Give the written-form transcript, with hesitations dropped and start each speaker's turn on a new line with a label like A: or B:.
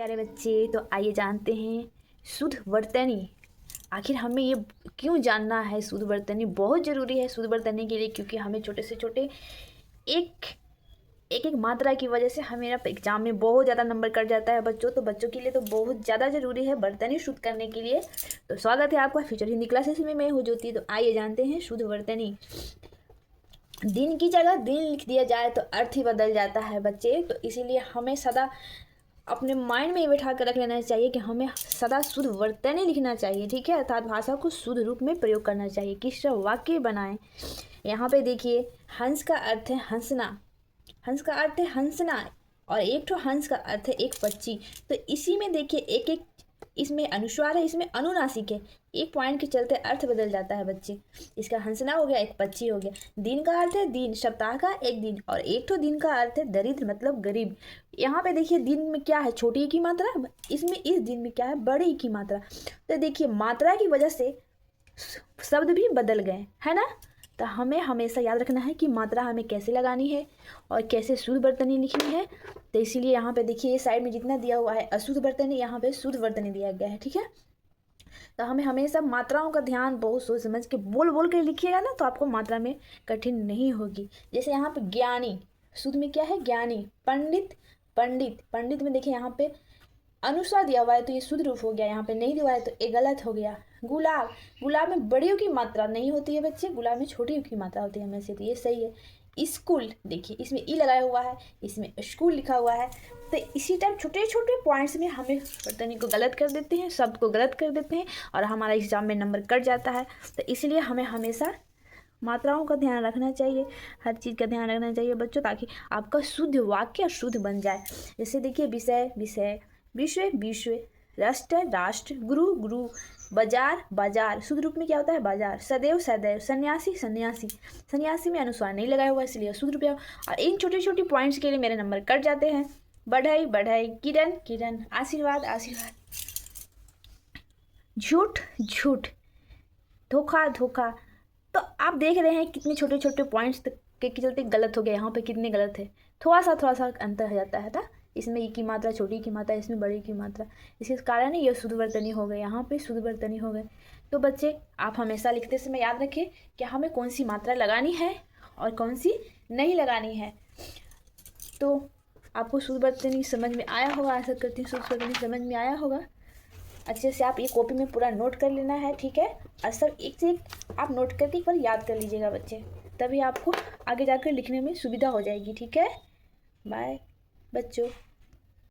A: प्यारे बच्चे, तो आइए जानते हैं शुद्ध वर्तनी। आखिर हमें ये क्यों जानना है? शुद्ध वर्तनी बहुत ज़रूरी है शुद्ध वर्तनी के लिए, क्योंकि हमें छोटे से छोटे एक एक एक मात्रा की वजह से हमें एग्जाम में बहुत ज़्यादा नंबर कट जाता है बच्चों। तो बच्चों के लिए तो बहुत ज़्यादा ज़रूरी है वर्तनी शुद्ध करने के लिए। तो स्वागत है आपका फ्यूचर हिंदी क्लासेस में, मैं हूँ ज्योति। तो आइए जानते हैं शुद्ध वर्तनी। दिन की जगह दिन लिख दिया जाए तो अर्थ ही बदल जाता है बच्चे। तो इसीलिए हमें सदा अपने माइंड में बैठा कर रख लेना चाहिए कि हमें सदा शुद्ध वर्तनी लिखना चाहिए, ठीक है। अर्थात भाषा को शुद्ध रूप में प्रयोग करना चाहिए। किस वाक्य बनाएं। यहाँ पे देखिए, हंस का अर्थ है हंसना, हंस का अर्थ है हंसना, और एक तो हंस का अर्थ है एक पक्षी। तो इसी में देखिए एक एक इसमें अनुस्वार है, इसमें अनुनासिक है। एक पॉइंट के चलते अर्थ बदल जाता है बच्चे। इसका हंसना हो गया, एक पक्षी हो गया। दिन का अर्थ है दिन, सप्ताह का एक दिन, और एक तो दिन का अर्थ है दरिद्र मतलब गरीब। यहाँ पे देखिए दिन में क्या है, छोटी की मात्रा, इसमें इस दिन में क्या है, बड़ी की मात्रा। तो देखिए मात्रा की वजह से शब्द भी बदल गए, है ना। तो हमें हमेशा याद रखना है कि मात्रा हमें कैसे लगानी है और कैसे शुद्ध वर्तनी लिखनी है। तो इसीलिए यहाँ पे देखिए ये साइड में जितना दिया हुआ है अशुद्ध वर्तनी, यहाँ पे शुद्ध वर्तनी दिया गया है, ठीक है। तो हमें हमेशा मात्राओं का ध्यान बहुत सोच समझ के बोल बोल के लिखिएगा ना, तो आपको मात्रा में कठिन नहीं होगी। जैसे यहाँ पे ज्ञानी, शुद्ध में क्या है, ज्ञानी। पंडित, पंडित, पंडित में देखिए यहाँ पे अनुस्वार दिया हुआ है तो ये शुद्ध रूप हो गया, यहाँ पे नहीं दिया हुआ है तो ये गलत हो गया। गुलाब, गुलाब में बड़ियों की मात्रा नहीं होती है बच्चे, गुलाब में छोटियों की मात्रा होती है हमेशा, तो ये सही है। स्कूल, देखिए इसमें ई लगाया हुआ है, इसमें स्कूल लिखा हुआ है। तो इसी टाइप छोटे छोटे पॉइंट्स में हमें वर्तनी को गलत कर देते हैं, शब्द को गलत कर देते हैं, और हमारा एग्जाम में नंबर कट जाता है। तो इसलिए हमें हमेशा मात्राओं का ध्यान रखना चाहिए, हर चीज़ का ध्यान रखना चाहिए बच्चों, ताकि आपका शुद्ध वाक्य शुद्ध बन जाए। जैसे देखिए विषय, विषय, विश्व, विश्व, राष्ट्र, राष्ट्र, गुरु, गुरु, बाजार, बाजार, शुद्ध रूप में क्या होता है, बाजार। सदैव, सदैव, सन्यासी, सन्यासी, सन्यासी में अनुस्वार नहीं लगाया हुआ इसलिए शुद्ध रूप है। और इन छोटे छोटे पॉइंट्स के लिए मेरे नंबर कट जाते हैं। बढ़ई, बढ़ई, किरण, किरण, आशीर्वाद, आशीर्वाद, झूठ, झूठ, धोखा, धोखा। तो आप देख रहे हैं कितने छोटे छोटे पॉइंट्स के चलते गलत हो गया। यहाँ पे कितने गलत है, थोड़ा सा अंतर हो जाता है था। इसमें ई की मात्रा, छोटी की मात्रा, इसमें बड़ी की मात्रा, इसके कारण ये शुद्ध वर्तनी हो गए, यहाँ पे शुद्ध वर्तनी हो गए। तो बच्चे आप हमेशा लिखते समय याद रखें कि हमें कौन सी मात्रा लगानी है और कौन सी नहीं लगानी है। तो आपको शुद्ध वर्तनी समझ में आया होगा, आशा करती हूँ शुद्ध वर्तनी समझ में आया होगा। अच्छे से आप ये कॉपी में पूरा नोट कर लेना है, ठीक है। और सब एक से एक आप नोट करके एक बार याद कर लीजिएगा बच्चे, तभी आपको आगे जाकर लिखने में सुविधा हो जाएगी, ठीक है। बाय बच्चों।